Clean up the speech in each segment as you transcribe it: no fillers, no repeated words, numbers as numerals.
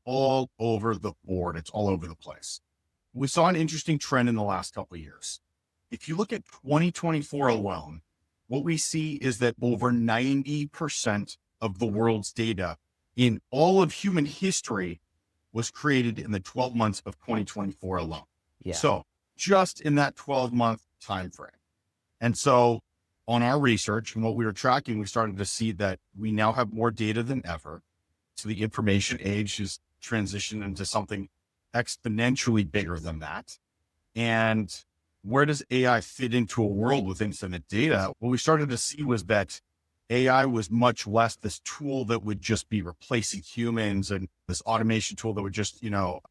all over the board. It's all over the place. We saw an interesting trend in the last couple of years. If you look at 2024 alone, what we see is that over 90% of the world's data in all of human history was created in the 12 months of 2024 alone. Yeah. So just in that 12-month time frame. And so on our research and what we were tracking, we started to see that we now have more data than ever. So the information age has transitioned into something exponentially bigger than that. And where does AI fit into a world with infinite data? What we started to see was that AI was much less this tool that would just be replacing humans and this automation tool that would just,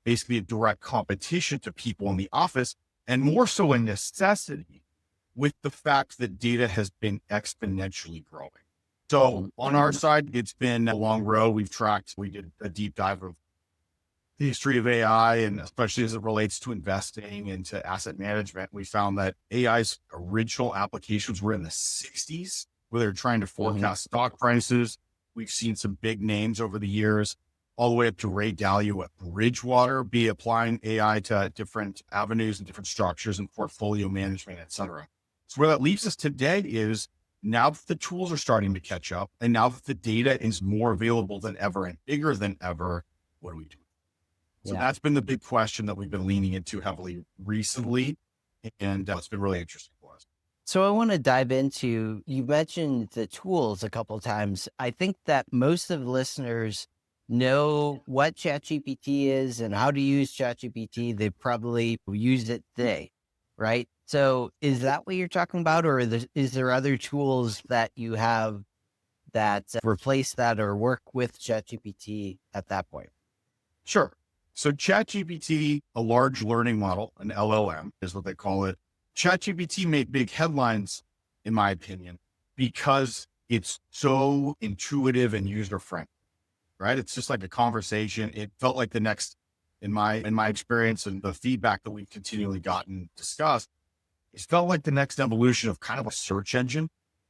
basically a direct competition to people in the office, and more so a necessity with the fact that data has been exponentially growing. So on our side, it's been a long road. We did a deep dive of the history of AI, and especially as it relates to investing and to asset management. We found that AI's original applications were in the 60s, where they're trying to forecast stock prices. We've seen some big names over the years, all the way up to Ray Dalio at Bridgewater, be applying AI to different avenues and different structures and portfolio management, et cetera. So where that leaves us today is, now that the tools are starting to catch up, and now that the data is more available than ever and bigger than ever, what do we do? So that's been the big question that we've been leaning into heavily recently. And it's been really interesting for us. So I want to dive into, you mentioned the tools a couple of times. I think that most of the listeners know what ChatGPT is and how to use ChatGPT. They probably use it today, right? So is that what you're talking about? Or is there other tools that you have that replace that or work with ChatGPT at that point? Sure. So ChatGPT, a large learning model, an LLM is what they call it. ChatGPT made big headlines, in my opinion, because it's so intuitive and user-friendly, right? It's just like a conversation. It felt like the next, in my experience and the feedback that we've continually gotten discussed, it felt like the next evolution of kind of a search engine,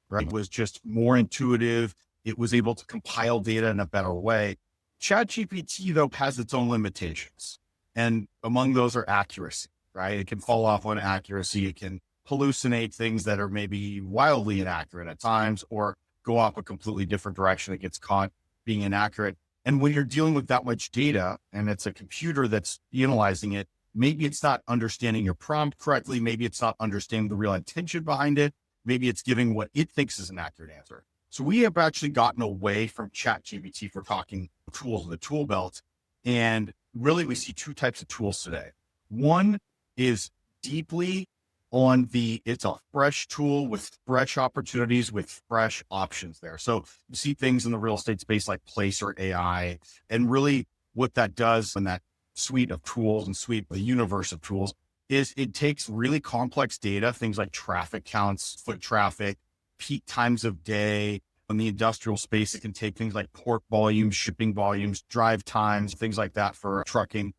right? It was just more intuitive. It was able to compile data in a better way. ChatGPT, though, has its own limitations. And among those are accuracy, right? It can fall off on accuracy. It can hallucinate things that are maybe wildly inaccurate at times, or go off a completely different direction that gets caught being inaccurate. And when you're dealing with that much data and it's a computer that's analyzing it, maybe it's not understanding your prompt correctly. Maybe it's not understanding the real intention behind it. Maybe it's giving what it thinks is an accurate answer. So we have actually gotten away from ChatGPT for talking tools in the tool belt. And really we see two types of tools today. One is deeply it's a fresh tool with fresh opportunities, with fresh options there. So you see things in the real estate space like Placer AI, and really what that does in that suite of tools and the universe of tools is it takes really complex data, things like traffic counts, foot traffic, peak times of day. In the industrial space, it can take things like port volumes, shipping volumes, drive times, things like that for trucking.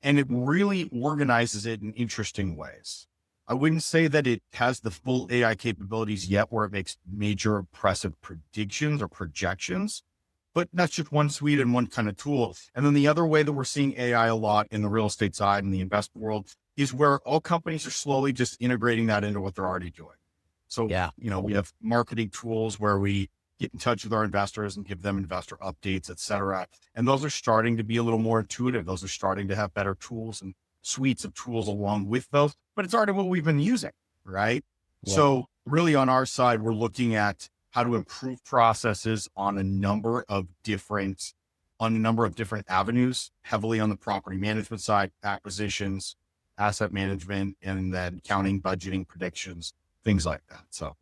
And it really organizes it in interesting ways. I wouldn't say that it has the full AI capabilities yet where it makes major impressive predictions or projections, but that's just one suite and one kind of tool. And then the other way that we're seeing AI a lot in the real estate side and the investment world is where all companies are slowly just integrating that into what they're already doing. So, we have marketing tools where we get in touch with our investors and give them investor updates, et cetera. And those are starting to be a little more intuitive. Those are starting to have better tools and suites of tools along with those, but it's already what we've been using, right? Yeah. So really on our side, we're looking at how to improve processes on a number of different avenues, heavily on the property management side, acquisitions, asset management, and then accounting, budgeting, predictions, things like that. So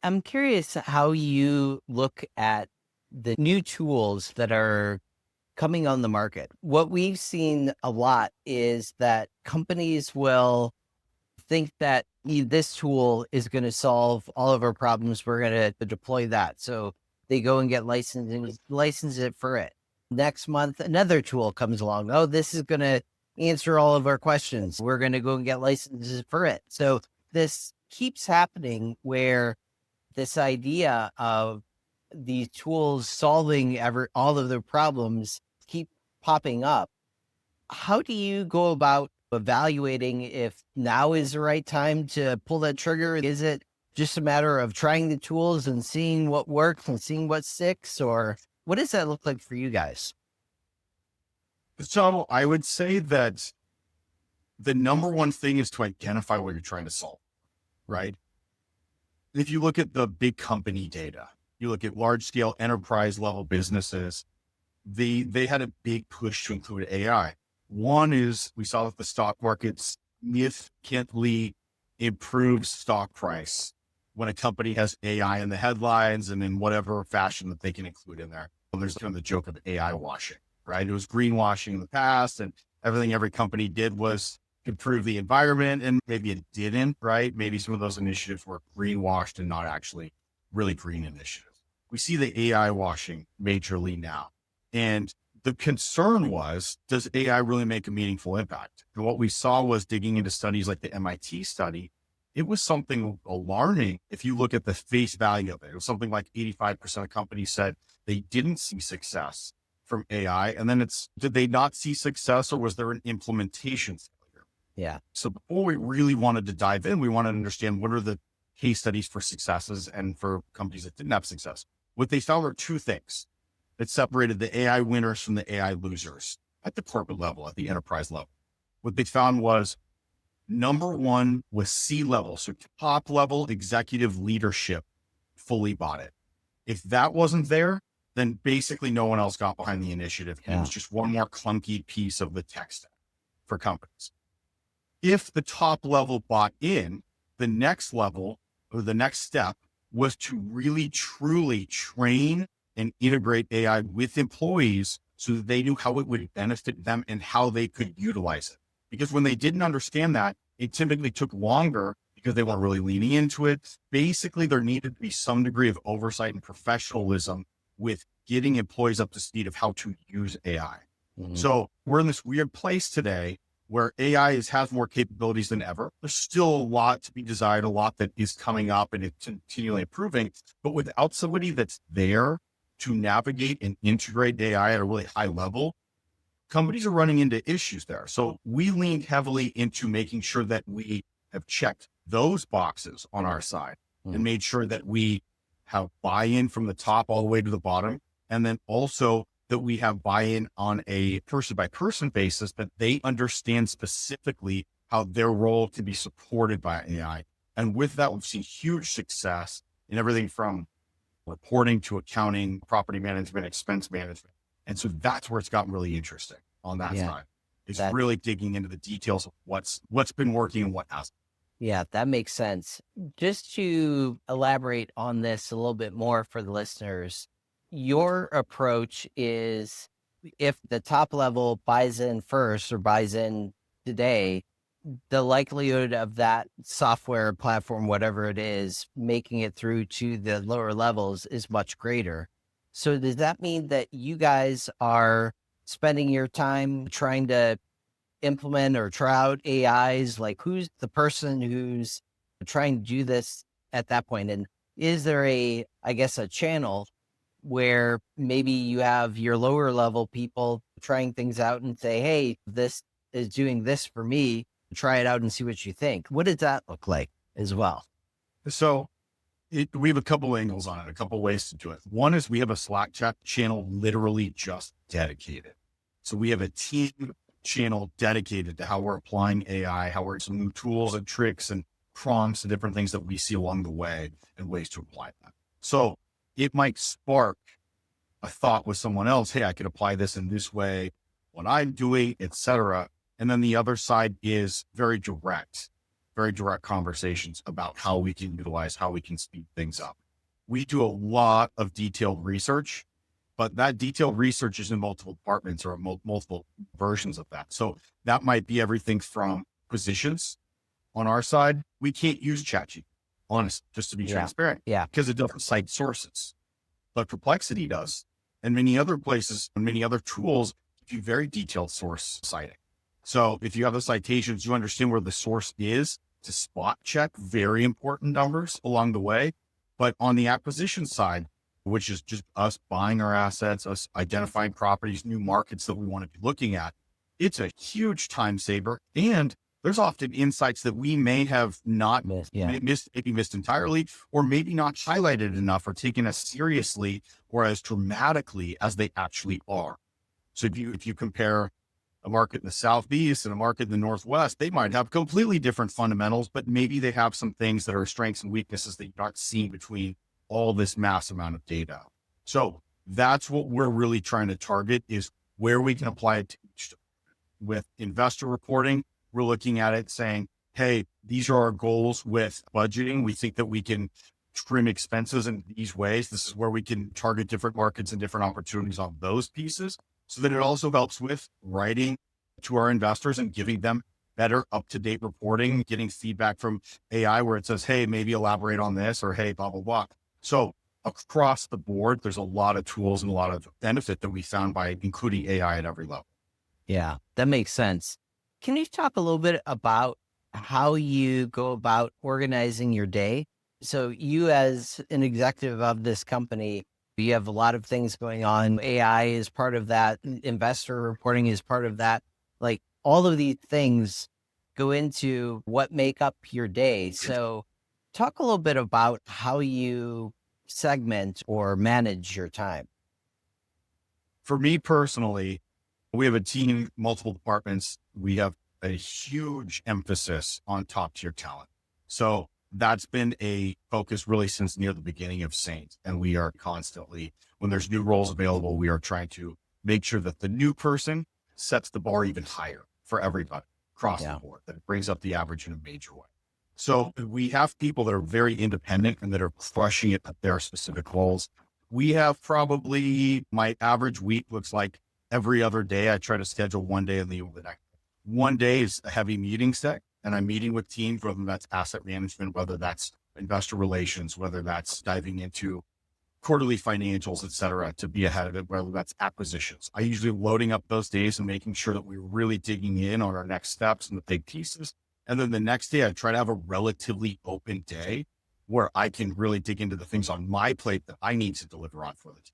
I'm curious how you look at the new tools that are coming on the market. What we've seen a lot is that companies will think that this tool is going to solve all of our problems. We're going to deploy that. So they go and get license it for it. Next month, another tool comes along. Oh, this is going to answer all of our questions. We're going to go and get licenses for it. So this keeps happening where this idea of these tools solving all of their problems keep popping up. How do you go about evaluating if now is the right time to pull that trigger? Is it just a matter of trying the tools and seeing what works and seeing what sticks? Or what does that look like for you guys? So I would say that the number one thing is to identify what you're trying to solve, right? If you look at the big company data, you look at large scale enterprise level businesses, they had a big push to include AI. One is we saw that the stock market significantly improves stock price when a company has AI in the headlines and in whatever fashion that they can include in there. Well, there's kind of the joke of AI washing, right? It was greenwashing in the past, and everything every company did was improve the environment, and maybe it didn't, right? Maybe some of those initiatives were greenwashed and not actually really green initiatives. We see the AI washing majorly now. And the concern was, does AI really make a meaningful impact? And what we saw was digging into studies like the MIT study, it was something alarming. If you look at the face value of it, it was something like 85% of companies said they didn't see success from AI. And then did they not see success, or was there an implementation failure? Yeah. So before we really wanted to dive in, we wanted to understand what are the case studies for successes and for companies that didn't have success. What they found were two things that separated the AI winners from the AI losers at the corporate level, at the enterprise level. What they found was, number one was C-level. So top level executive leadership fully bought it. If that wasn't there, then basically no one else got behind the initiative. Yeah. It was just one more clunky piece of the tech stack for companies. If the top level bought in, the next level or the next step was to really truly train and integrate AI with employees so that they knew how it would benefit them and how they could utilize it. Because when they didn't understand that, it typically took longer because they weren't really leaning into it. Basically, there needed to be some degree of oversight and professionalism with getting employees up to speed of how to use AI. Mhm. So we're in this weird place today where AI has more capabilities than ever. There's still a lot to be desired, a lot that is coming up and it's continually improving. But without somebody that's there to navigate and integrate AI at a really high level, companies are running into issues there. So we leaned heavily into making sure that we have checked those boxes on our side and made sure that we have buy-in from the top all the way to the bottom. And then also that we have buy-in on a person by person basis, that they understand specifically how their role can be supported by AI. And with that, we've seen huge success in everything from reporting to accounting, property management, expense management. And so that's where it's gotten really interesting on that side. It's really digging into the details of what's been working and what hasn't. Yeah, that makes sense. Just to elaborate on this a little bit more for the listeners, your approach is, if the top level buys in first or buys in today, the likelihood of that software platform, whatever it is, making it through to the lower levels is much greater. So does that mean that you guys are spending your time trying to implement or try out AIs? Like, who's the person who's trying to do this at that point? And is there I guess, a channel where maybe you have your lower level people trying things out and say, hey, this is doing this for me, try it out and see what you think? What does that look like as well? So we have a couple angles on it, a couple ways to do it. One is we have a Slack chat channel literally just dedicated. So we have a team channel dedicated to how we're applying AI, how we're some new tools and tricks and prompts and different things that we see along the way and ways to apply that. So it might spark a thought with someone else. Hey, I could apply this in this way, what I'm doing, etc. And then the other side is very direct conversations about how we can utilize, how we can speed things up. We do a lot of detailed research, but that detailed research is in multiple departments or multiple versions of that. So that might be everything from positions. On our side, we can't use ChatGPT, honest, just to be transparent, because it doesn't cite sources, but Perplexity does. And many other places and many other tools give you very detailed source citing. So if you have the citations, you understand where the source is to spot check very important numbers along the way. But on the acquisition side, which is just us buying our assets, us identifying properties, new markets that we want to be looking at. It's a huge time saver. And there's often insights that we may have not maybe missed entirely, or maybe not highlighted enough or taken as seriously or as dramatically as they actually are. So if you compare a market in the Southeast and a market in the Northwest, they might have completely different fundamentals, but maybe they have some things that are strengths and weaknesses that you're not seeing between all this mass amount of data. So that's what we're really trying to target, is where we can apply it to. With investor reporting, we're looking at it saying, hey, these are our goals with budgeting. We think that we can trim expenses in these ways. This is where we can target different markets and different opportunities on those pieces. So that it also helps with writing to our investors and giving them better up-to-date reporting, getting feedback from AI where it says, hey, maybe elaborate on this, or hey, blah, blah, blah. So across the board, there's a lot of tools and a lot of benefit that we found by including AI at every level. Yeah, that makes sense. Can you talk a little bit about how you go about organizing your day? So you, as an executive of this company, you have a lot of things going on. AI is part of that. Investor reporting is part of that. Like, all of these things go into what make up your day. So talk a little bit about how you segment or manage your time. For me personally, we have a team, multiple departments. We have a huge emphasis on top tier talent. So that's been a focus really since near the beginning of Saint. And we are constantly, when there's new roles available, we are trying to make sure that the new person sets the bar even higher for everybody across the board, that it brings up the average in a major way. So we have people that are very independent and that are crushing it at their specific roles. We have probably, my average week looks like every other day. I try to schedule one day and leave the next. One day is a heavy meeting set, and I'm meeting with teams, whether that's asset management, whether that's investor relations, whether that's diving into quarterly financials, et cetera, to be ahead of it, whether that's acquisitions. I usually loading up those days and making sure that we're really digging in on our next steps and the big pieces. And then the next day, I try to have a relatively open day where I can really dig into the things on my plate that I need to deliver on for the team.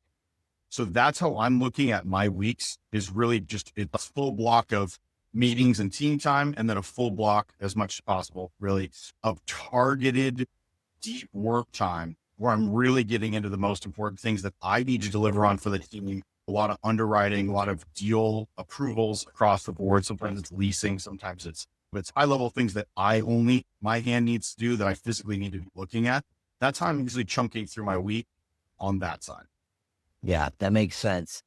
So that's how I'm looking at my weeks, is really just a full block of meetings and team time, and then a full block, as much as possible, really, of targeted deep work time where I'm really getting into the most important things that I need to deliver on for the team. A lot of underwriting, a lot of deal approvals across the board. Sometimes it's leasing, sometimes it's high level things that my hand needs to do, that I physically need to be looking at. That's how I'm usually chunking through my week on that side. Yeah, that makes sense.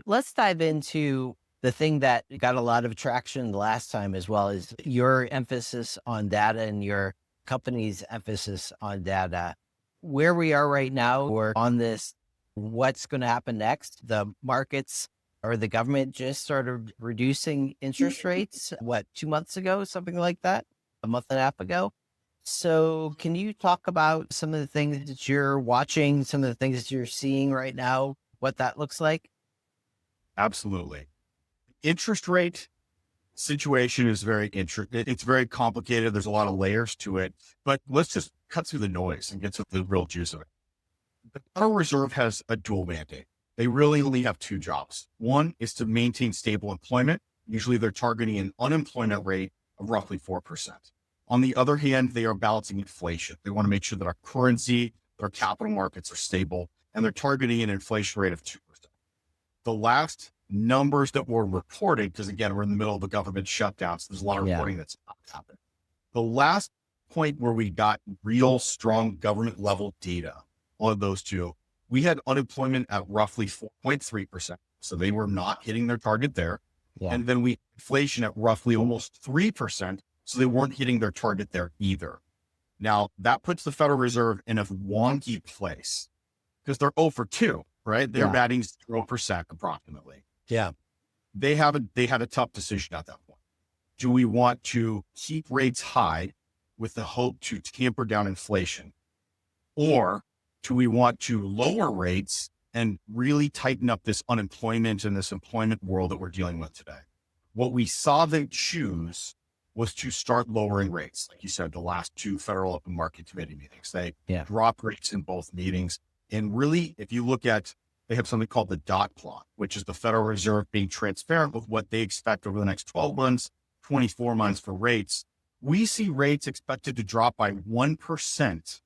Let's dive into the thing that got a lot of traction the last time, as well as your emphasis on data and your company's emphasis on data. Where we are right now, we're on this, what's going to happen next? The markets or the government just started reducing interest rates, 2 months ago, something like that, a month and a half ago. So can you talk about some of the things that you're watching, some of the things that you're seeing right now, what that looks like? Absolutely. Interest rate situation is it's very complicated. There's a lot of layers to it, but let's just cut through the noise and get to the real juice of it. The Federal Reserve has a dual mandate. They really only have two jobs. One is to maintain stable employment. Usually they're targeting an unemployment rate of roughly 4%. On the other hand, they are balancing inflation. They want to make sure that our currency, their capital markets are stable, and they're targeting an inflation rate of 2%. The last numbers that were reported, because again, we're in the middle of a government shutdown, so there's a lot of reporting that's not happening. The last point where we got real strong government level data on those two, we had unemployment at roughly 4.3%. So they were not hitting their target there. Yeah. And then inflation at roughly almost 3%. So they weren't hitting their target there either. Now that puts the Federal Reserve in a wonky place because they're 0 for 2, right? They're batting 0% approximately. Yeah. They had a tough decision at that point. Do we want to keep rates high with the hope to tamper down inflation? Or do we want to lower rates and really tighten up this unemployment and this employment world that we're dealing with today? What we saw them choose was to start lowering rates. Like you said, the last two Federal Open Market Committee meetings, they dropped rates in both meetings. And really, if you look at, they have something called the dot plot, which is the Federal Reserve being transparent with what they expect over the next 12 months, 24 months for rates. We see rates expected to drop by 1%.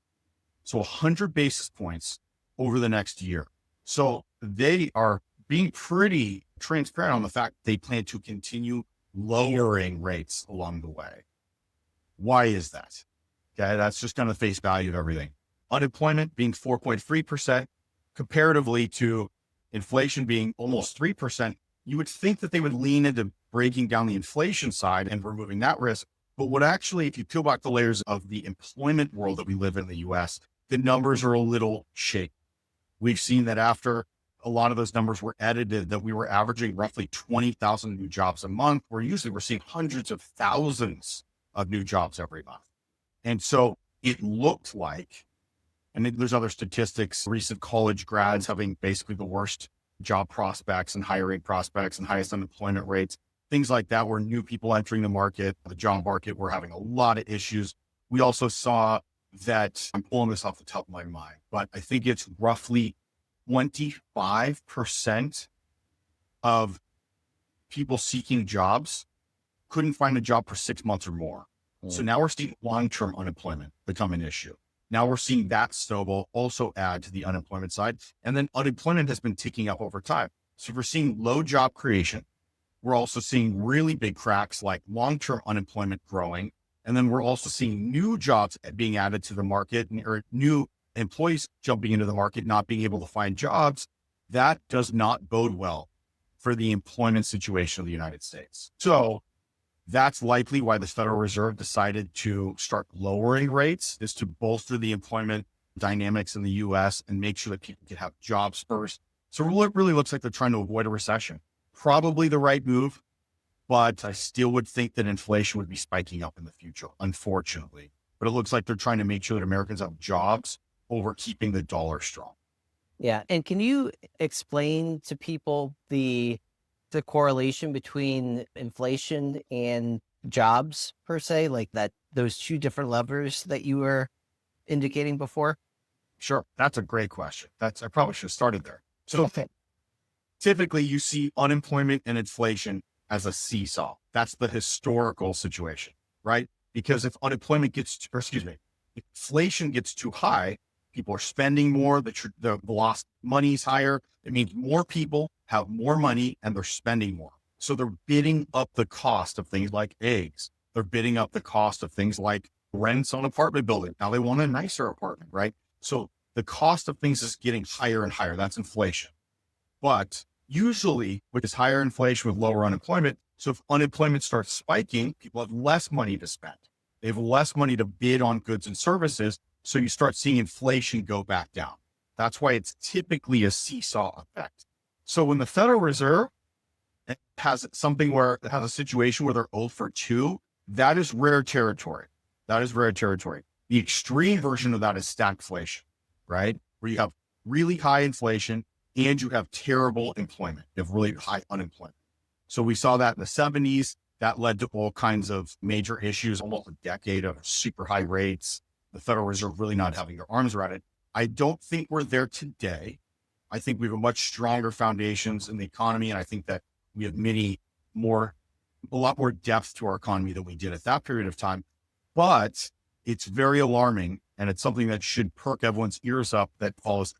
So 100 basis points over the next year. So they are being pretty transparent on the fact they plan to continue lowering rates along the way. Why is that? Okay, that's just kind of the face value of everything. Unemployment being 4.3% comparatively to inflation being almost 3%. You would think that they would lean into breaking down the inflation side and removing that risk. But what actually, if you peel back the layers of the employment world that we live in the US, the numbers are a little shaky. We've seen that after a lot of those numbers were edited, that we were averaging roughly 20,000 new jobs a month, where usually we're seeing hundreds of thousands of new jobs every month. And so it looked like, and there's other statistics, recent college grads having basically the worst job prospects and hiring prospects and highest unemployment rates, things like that, where new people entering the market, the job market, were having a lot of issues. We also saw that, I'm pulling this off the top of my mind, but I think it's roughly 25% of people seeking jobs couldn't find a job for 6 months or more. So now we're seeing long-term unemployment become an issue. Now we're seeing that snowball also add to the unemployment side. And then unemployment has been ticking up over time. So if we're seeing low job creation, we're also seeing really big cracks like long-term unemployment growing. And then we're also seeing new jobs being added to the market, or new employees jumping into the market, not being able to find jobs. That does not bode well for the employment situation of the United States. So that's likely why the Federal Reserve decided to start lowering rates, is to bolster the employment dynamics in the US and make sure that people can have jobs first. So it really looks like they're trying to avoid a recession. Probably the right move, but I still would think that inflation would be spiking up in the future, unfortunately. But it looks like they're trying to make sure that Americans have jobs over keeping the dollar strong. Yeah. And can you explain to people the correlation between inflation and jobs per se, like that, those two different levers that you were indicating before? Sure. That's a great question. I probably should have started there. So typically you see unemployment and inflation as a seesaw. That's the historical situation, right? Because if inflation gets too high, people are spending more, the lost money's higher. It means more people have more money and they're spending more. So they're bidding up the cost of things like eggs. They're bidding up the cost of things like rents on apartment building. Now they want a nicer apartment, right? So the cost of things is getting higher and higher. That's inflation. But usually with this higher inflation with lower unemployment, so if unemployment starts spiking, people have less money to spend. They have less money to bid on goods and services. So you start seeing inflation go back down. That's why it's typically a seesaw effect. So when the Federal Reserve has something where it has a situation where they're 0 for 2, that is rare territory. That is rare territory. The extreme version of that is stagflation, right? Where you have really high inflation and you have terrible employment. You have really high unemployment. So we saw that in the 70s. That led to all kinds of major issues, almost a decade of super high rates, the Federal Reserve really not having their arms around it. I don't think we're there today. I think we have a much stronger foundations in the economy. And I think that we have a lot more depth to our economy than we did at that period of time. But it's very alarming. And it's something that should perk everyone's ears up that follows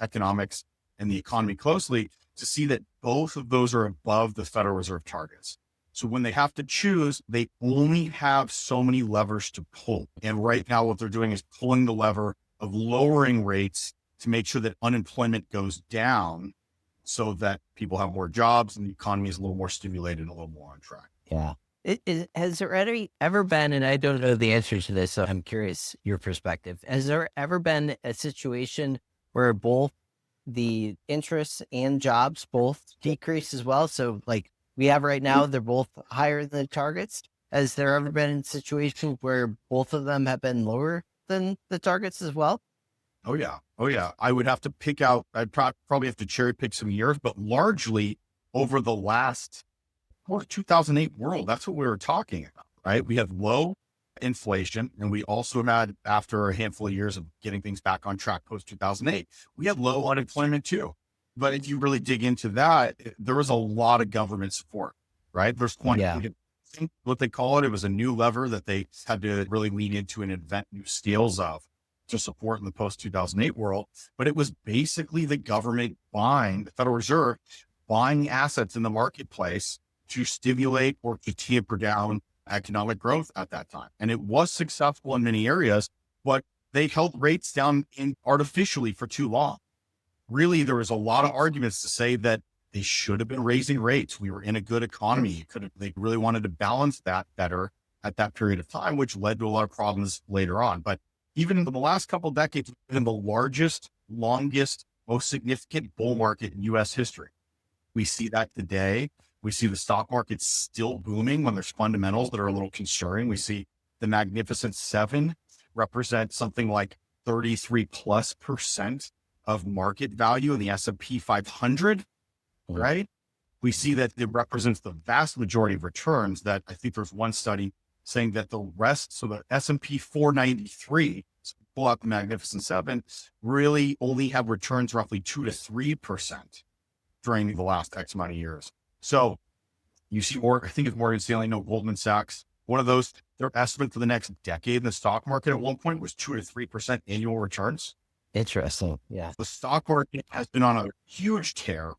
economics and the economy closely, to see that both of those are above the Federal Reserve targets. So when they have to choose, they only have so many levers to pull. And right now, what they're doing is pulling the lever of lowering rates to make sure that unemployment goes down so that people have more jobs and the economy is a little more stimulated and a little more on track. Yeah. Has there ever been, and I don't know the answer to this, so I'm curious your perspective. Has there ever been a situation where both the interests and jobs both decrease as well? So like we have right now, they're both higher than the targets. Has there ever been a situation where both of them have been lower than the targets as well? Oh yeah. Oh yeah. I would have to pick out, I'd probably have to cherry pick some years, but largely over the last 2008 world, that's what we were talking about, right? We have low inflation. And we also had, after a handful of years of getting things back on track post 2008, we had low unemployment too. But if you really dig into that, there was a lot of government support, right? There's Yeah. what they call it. It was a new lever that they had to really lean into and invent new scales of to support in the post 2008 world. But it was basically the government buying, the Federal Reserve buying assets in the marketplace to stimulate or to tamper down economic growth at that time. And it was successful in many areas, but they held rates down artificially for too long. Really, there was a lot of arguments to say that they should have been raising rates. We were in a good economy. They really wanted to balance that better at that period of time, which led to a lot of problems later on. But even in the last couple of decades, in the largest, longest, most significant bull market in US history. We see that today. We see the stock market still booming when there's fundamentals that are a little concerning. We see the Magnificent Seven represent something like 33+% of market value in the S&P 500, right? We see that it represents the vast majority of returns. That I think there's one study saying that the rest, so the S&P 493, so pull out the Magnificent Seven, really only have returns roughly 2 to 3% during the last X amount of years. So you see more, I think it's Morgan Stanley, no, Goldman Sachs, one of those, their estimate for the next decade in the stock market at one point was 2 to 3% annual returns. Interesting. Yeah. The stock market has been on a huge tear.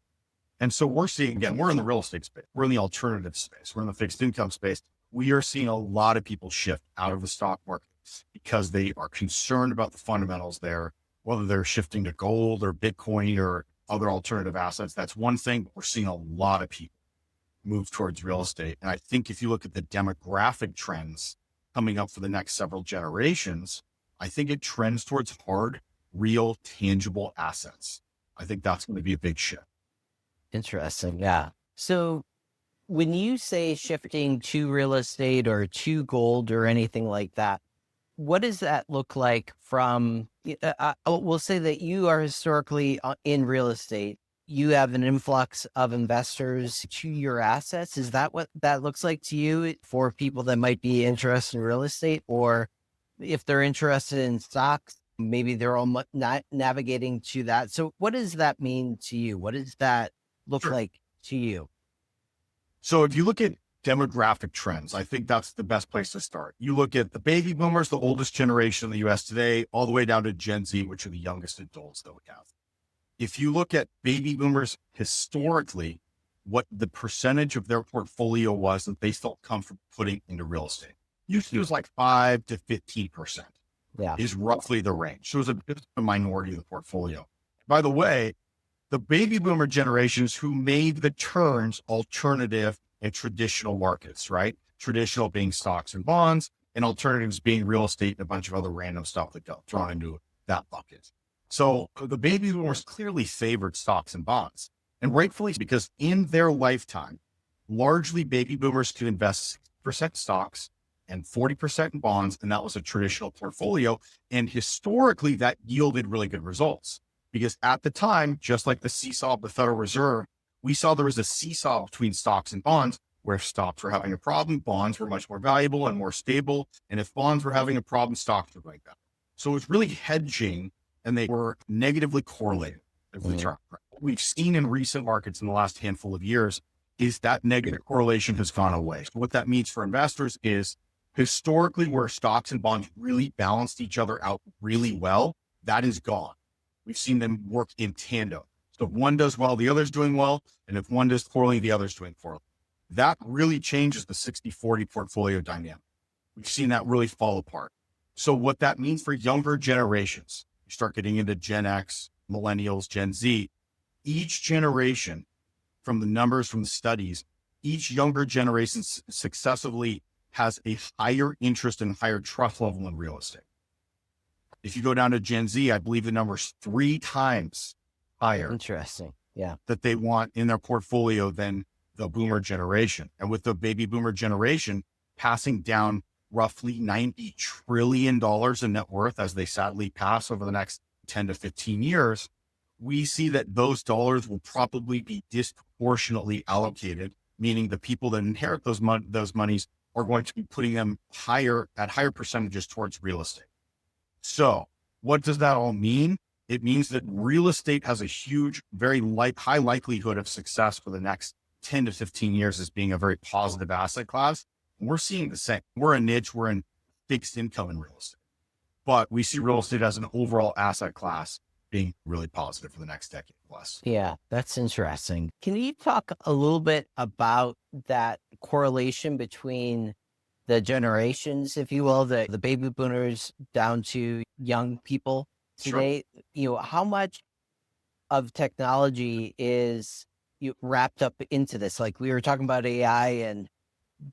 And so we're seeing, again, we're in the real estate space. We're in the alternative space. We're in the fixed income space. We are seeing a lot of people shift out of the stock market because they are concerned about the fundamentals there, whether they're shifting to gold or Bitcoin or other alternative assets. That's one thing, but we're seeing a lot of people move towards real estate. And I think if you look at the demographic trends coming up for the next several generations, I think it trends towards hard, real, tangible assets. I think that's going to be a big shift. Interesting. Yeah. So when you say shifting to real estate or to gold or anything like that, what does that look like from, we'll say that you are historically in real estate. You have an influx of investors to your assets. Is that what that looks like to you for people that might be interested in real estate? Or if they're interested in stocks, maybe they're all not navigating to that. So what does that mean to you? What does that look like to you? So if you look at demographic trends, I think that's the best place to start. You look at the baby boomers, the oldest generation in the US today, all the way down to Gen Z, which are the youngest adults that we have. If you look at baby boomers historically, what the percentage of their portfolio was that they felt comfortable putting into real estate, usually it was like 5 to 15%. Yeah. Is roughly the range. So it was a minority of the portfolio. By the way, the baby boomer generations who made the turns alternative and traditional markets, right? Traditional being stocks and bonds, and alternatives being real estate and a bunch of other random stuff that got thrown into that bucket. So the baby boomers clearly favored stocks and bonds, and rightfully, because in their lifetime, largely baby boomers could invest 6% stocks and 40% in bonds, and that was a traditional portfolio. And historically, that yielded really good results. Because at the time, just like the seesaw of the Federal Reserve, we saw there was a seesaw between stocks and bonds, where if stocks were having a problem, bonds were much more valuable and more stable. And if bonds were having a problem, stocks were going down. So it was really hedging, and they were negatively correlated. What we've seen in recent markets in the last handful of years is that negative correlation has gone away. So what that means for investors is historically where stocks and bonds really balanced each other out really well, that is gone. We've seen them work in tandem. So if one does well, the other's doing well. And if one does poorly, the other's doing poorly. That really changes the 60-40 portfolio dynamic. We've seen that really fall apart. So what that means for younger generations, you start getting into Gen X, millennials, Gen Z, each generation, from the numbers from the studies, each younger generation successively has a higher interest and higher trust level in real estate. If you go down to Gen Z, I believe the number is 3 times higher. Interesting. Yeah. That they want in their portfolio than the boomer generation. And with the baby boomer generation passing down roughly $90 trillion in net worth as they sadly pass over the next 10 to 15 years, we see that those dollars will probably be disproportionately allocated, meaning the people that inherit those monies are going to be putting them at higher percentages towards real estate. So what does that all mean? It means that real estate has a huge, high likelihood of success for the next 10 to 15 years as being a very positive asset class. And we're seeing the same. We're a niche, we're in fixed income in real estate, but we see real estate as an overall asset class being really positive for the next decade plus. Yeah, that's interesting. Can you talk a little bit about that correlation between the generations, if you will, the baby boomers down to young people Sure. today? How much of technology is wrapped up into this? Like we were talking about AI, and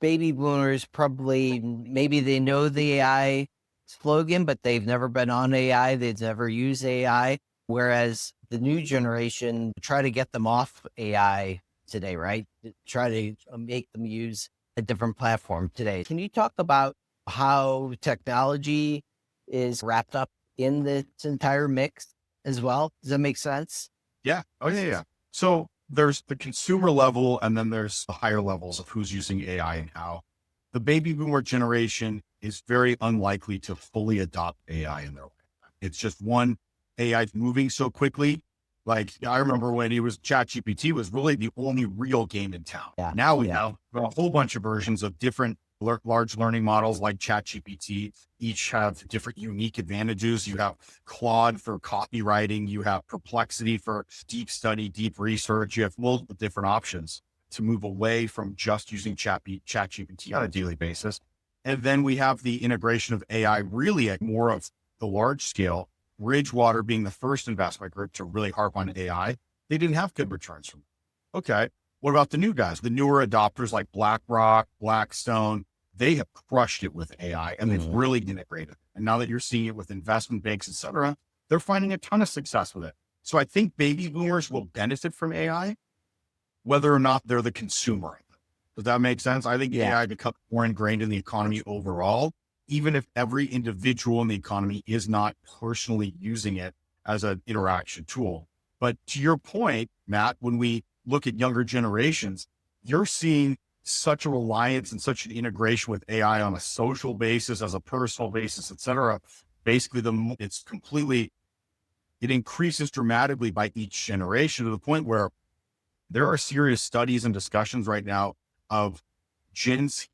baby boomers probably, maybe they know the AI slogan, but they've never been on AI. They've never used AI. Whereas the new generation, try to get them off AI today, right? Try to make them use a different platform today. Can you talk about how technology is wrapped up in this entire mix as well? Does that make sense? Yeah. Oh, yeah. So there's the consumer level, and then there's the higher levels of who's using AI and how. The baby boomer generation is very unlikely to fully adopt AI in their life. It's just one, AI is moving so quickly. Like I remember when ChatGPT was really the only real game in town. Yeah. Now we have a whole bunch of versions of different large learning models like ChatGPT. Each have different unique advantages. You have Claude for copywriting. You have Perplexity for deep study, deep research. You have multiple different options to move away from just using ChatGPT on a daily basis. And then we have the integration of AI really at more of the large scale. Bridgewater being the first investment group to really harp on AI. They didn't have good returns from it. Okay. What about the new guys, the newer adopters like BlackRock, Blackstone? They have crushed it with AI and they've really integrated. And now that you're seeing it with investment banks, et cetera, they're finding a ton of success with it. So I think baby boomers will benefit from AI, whether or not they're the consumer. Does that make sense? I think AI becomes more ingrained in the economy overall, even if every individual in the economy is not personally using it as an interaction tool. But to your point, Matt, when we look at younger generations, you're seeing such a reliance and such an integration with AI on a social basis, as a personal basis, et cetera. Basically, it increases dramatically by each generation to the point where there are serious studies and discussions right now of Gen Z,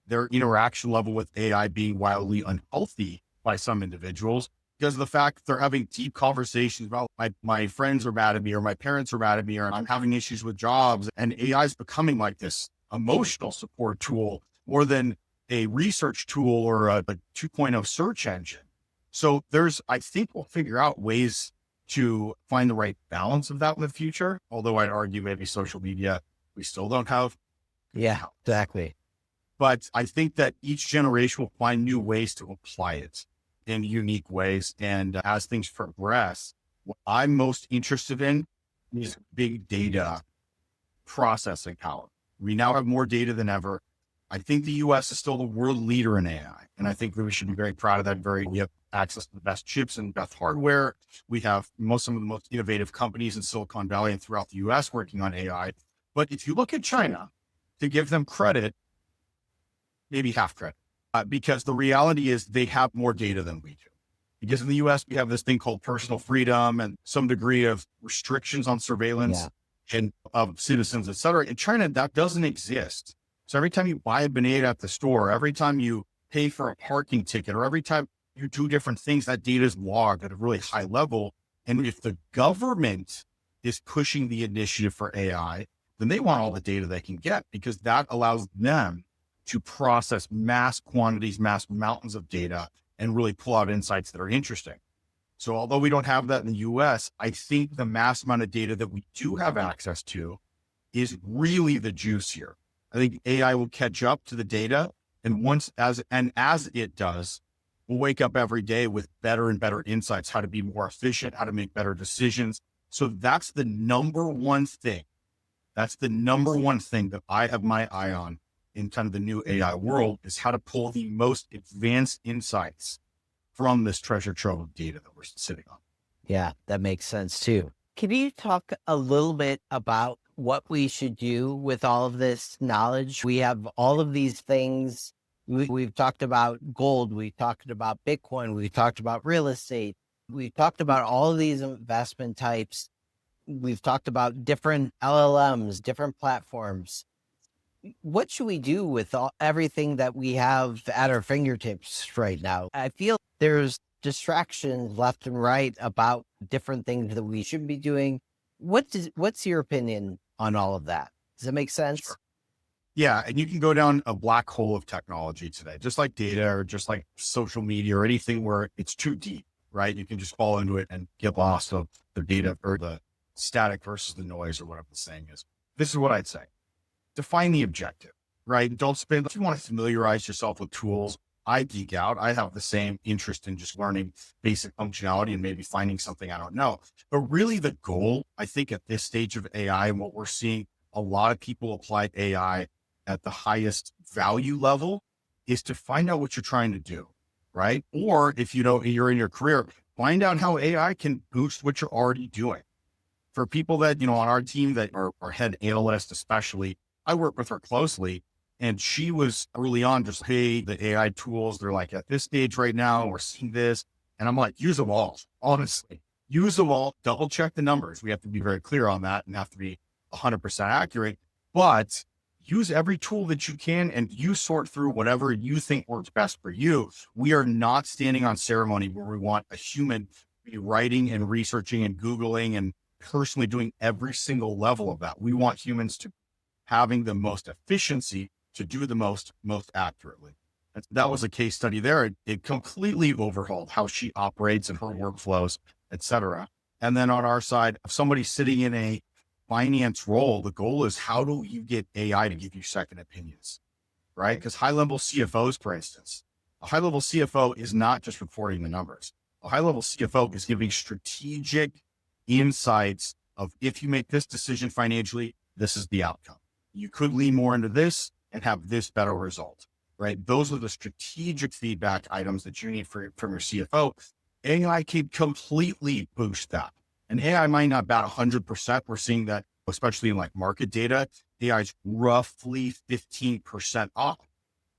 their interaction level with AI being wildly unhealthy by some individuals because of the fact that they're having deep conversations about my friends are mad at me or my parents are mad at me or I'm having issues with jobs, and AI is becoming like this emotional support tool more than a research tool or a 2.0 search engine. So I think we'll figure out ways to find the right balance of that in the future. Although I'd argue maybe social media, we still don't have. Yeah, exactly. But I think that each generation will find new ways to apply it in unique ways. And as things progress, what I'm most interested in is big data processing power. We now have more data than ever. I think the US is still the world leader in AI. And I think that we should be very proud of that. We have access to the best chips and best hardware. We have some of the most innovative companies in Silicon Valley and throughout the US working on AI. But if you look at China, to give them credit, maybe half credit, because the reality is they have more data than we do. Because in the US, we have this thing called personal freedom and some degree of restrictions on surveillance and of citizens, et cetera. In China, that doesn't exist. So every time you buy a banana at the store, every time you pay for a parking ticket, or every time you do different things, that data is logged at a really high level. And if the government is pushing the initiative for AI, then they want all the data they can get because that allows them to process mass quantities, mass mountains of data and really pull out insights that are interesting. So although we don't have that in the US, I think the mass amount of data that we do have access to is really the juice here. I think AI will catch up to the data. And as it does, we'll wake up every day with better and better insights, how to be more efficient, how to make better decisions. So that's the number one thing. That's the number one thing that I have my eye on in kind of the new AI world, is how to pull the most advanced insights from this treasure trove of data that we're sitting on. Yeah, that makes sense too. Can you talk a little bit about what we should do with all of this knowledge. We have all of these things. We've talked about gold. We've talked about Bitcoin. We've talked about real estate. We've talked about all of these investment types. We've talked about different LLMs, different platforms. What should we do with everything that we have at our fingertips right now? I feel there's distractions left and right about different things that we should be doing. What's your opinion on all of that? Does that make sense? Sure. Yeah. And you can go down a black hole of technology today, just like data or just like social media or anything where it's too deep, right? You can just fall into it and get lost of the data or the static versus the noise or whatever the saying is. This is what I'd say. Define the objective, right? Don't spend, if you want to familiarize yourself with tools, I geek out. I have the same interest in just learning basic functionality and maybe finding something I don't know. But really the goal, I think at this stage of AI and what we're seeing, a lot of people apply AI at the highest value level is to find out what you're trying to do, right? Or if you know you're in your career, find out how AI can boost what you're already doing. For people that, on our team that are head analysts, especially, I work with her closely and she was early on just, hey, the AI tools, they're like at this stage right now, we're seeing this. And I'm like, use them all, honestly, use them all, double check the numbers. We have to be very clear on that and have to be 100% accurate, but use every tool that you can and you sort through whatever you think works best for you. We are not standing on ceremony where we want a human to be writing and researching and Googling and personally doing every single level of that. We want humans to having the most efficiency to do the most accurately. That was a case study there. It completely overhauled how she operates and her workflows, et cetera. And then on our side, if somebody's sitting in a finance role, the goal is how do you get AI to give you second opinions, right? Because high-level CFOs, for instance, a high-level CFO is not just reporting the numbers. A high-level CFO is giving strategic insights of if you make this decision financially, this is the outcome. You could lean more into this and have this better result, right? Those are the strategic feedback items that you need from your CFO. AI can completely boost that. And AI might not bat 100%. We're seeing that, especially in like market data, AI is roughly 15% off,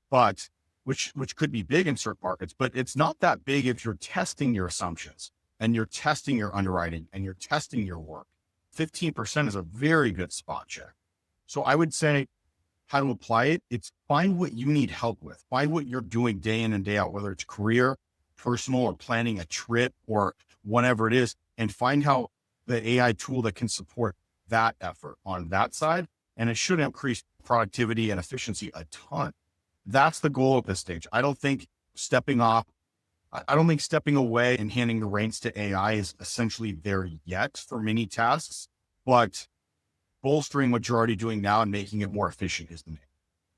but which could be big in certain markets, but it's not that big if you're testing your assumptions and you're testing your underwriting and you're testing your work. 15% is a very good spot check. So I would say how to apply it. It's find what you need help with, find what you're doing day in and day out, whether it's career, personal, or planning a trip or whatever it is, and find how the AI tool that can support that effort on that side. And it should increase productivity and efficiency a ton. That's the goal at this stage. I don't think stepping away and handing the reins to AI is essentially there yet for many tasks, but bolstering what you're already doing now and making it more efficient is the main.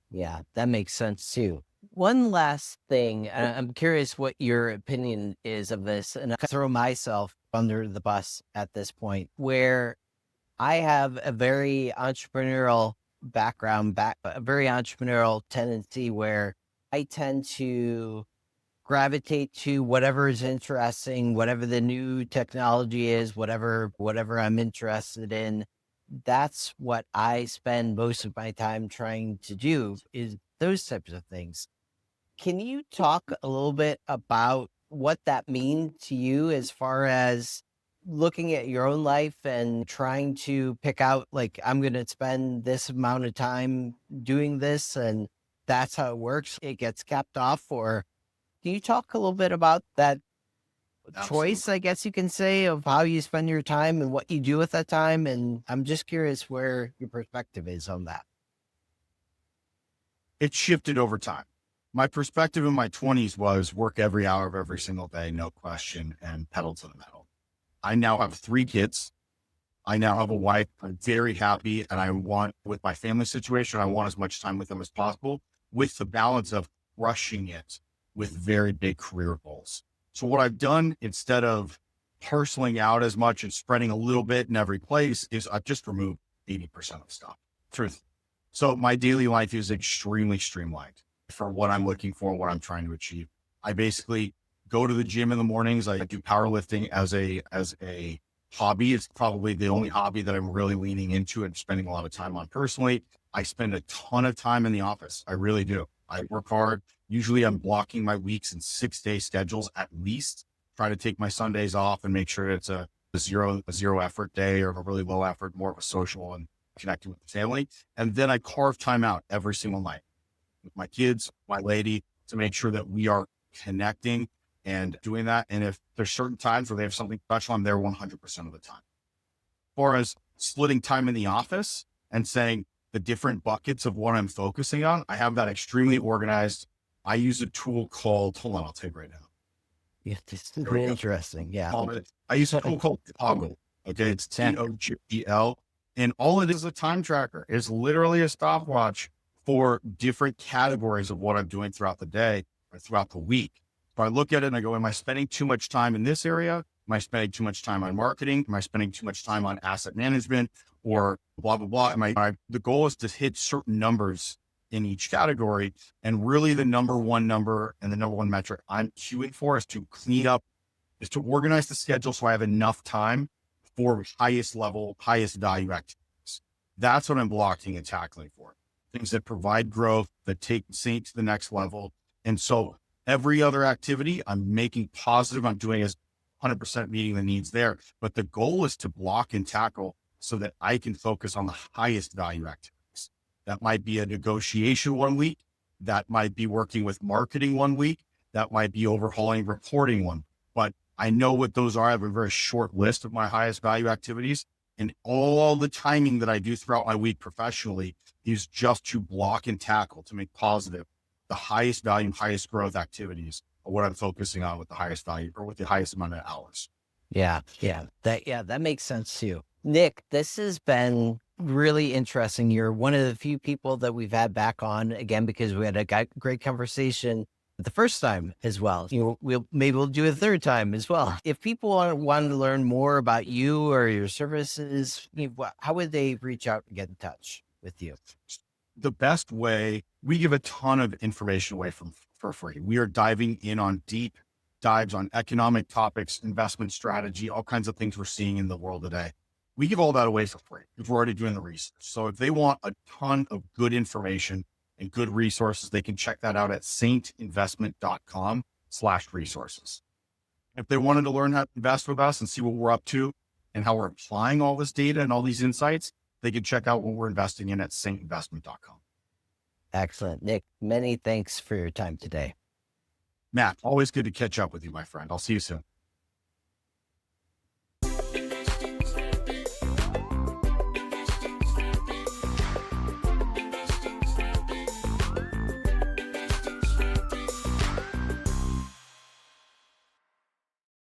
Yeah, that makes sense too. One last thing, I'm curious what your opinion is of this, and I throw myself under the bus at this point, where I have a very entrepreneurial background, a very entrepreneurial tendency where I tend to gravitate to whatever is interesting, whatever the new technology is, whatever I'm interested in. That's what I spend most of my time trying to do, is those types of things. Can you talk a little bit about what that means to you as far as looking at your own life and trying to pick out, like, I'm going to spend this amount of time doing this and that's how it works? It gets capped off. Or can you talk a little bit about that choice, Absolutely. I guess you can say, of how you spend your time and what you do with that time? And I'm just curious where your perspective is on that. It shifted over time. My perspective in my 20s was work every hour of every single day, no question, and pedal to the metal. I now have 3 kids. I now have a wife. I'm very happy. And I want, with my family situation, I want as much time with them as possible, with the balance of rushing it with very big career goals. So what I've done, instead of parceling out as much and spreading a little bit in every place, is I've just removed 80% of stuff. Truth. So my daily life is extremely streamlined for what I'm looking for, what I'm trying to achieve. I basically go to the gym in the mornings. I do powerlifting as a hobby. It's probably the only hobby that I'm really leaning into and spending a lot of time on personally. I spend a ton of time in the office. I really do. I work hard. Usually I'm blocking my weeks in 6-day schedules at least, try to take my Sundays off and make sure it's a zero effort day or a really low effort, more of a social and connecting with the family. And then I carve time out every single night with my kids, my lady, to make sure that we are connecting and doing that. And if there's certain times where they have something special, I'm there 100% of the time. As far as splitting time in the office and saying the different buckets of what I'm focusing on, I have that extremely organized. I use a tool called, hold on, I'll take it right now. Yeah, this is really interesting. Yeah. I use a tool called Toggle. Okay. It's TOGL. And all it is a time tracker. It's literally a stopwatch for different categories of what I'm doing throughout the day or throughout the week. So I look at it and I go, am I spending too much time in this area? Am I spending too much time on marketing? Am I spending too much time on asset management or blah, blah, blah? The goal is to hit certain numbers in each category. And really the number one number and the number one metric I'm queuing for is to clean up, is to organize the schedule so I have enough time for highest level, highest value activities. That's what I'm blocking and tackling for. Things that provide growth, that take Saint to the next level. And so every other activity I'm making positive, I'm doing as 100% meeting the needs there. But the goal is to block and tackle so that I can focus on the highest value activities. That might be a negotiation one week. That might be working with marketing one week. That might be overhauling reporting one. But I know what those are. I have a very short list of my highest value activities. And all the timing that I do throughout my week professionally is just to block and tackle, to make positive the highest value, highest growth activities are what I'm focusing on with the highest value or with the highest amount of hours. Yeah. That makes sense too. Nick, this has been really interesting. You're one of the few people that we've had back on again, because we had a great conversation the first time as well. We'll do a third time as well. If people want to learn more about you or your services, how would they reach out and get in touch with you? The best way, we give a ton of information away for free. We are diving in on deep dives on economic topics, investment strategy, all kinds of things we're seeing in the world today. We give all that away for free if we're already doing the research. So if they want a ton of good information and good resources, they can check that out at saintinvestment.com/resources. If they wanted to learn how to invest with us and see what we're up to and how we're applying all this data and all these insights, they can check out what we're investing in at saintinvestment.com. Excellent. Nick, many thanks for your time today. Matt, always good to catch up with you, my friend. I'll see you soon.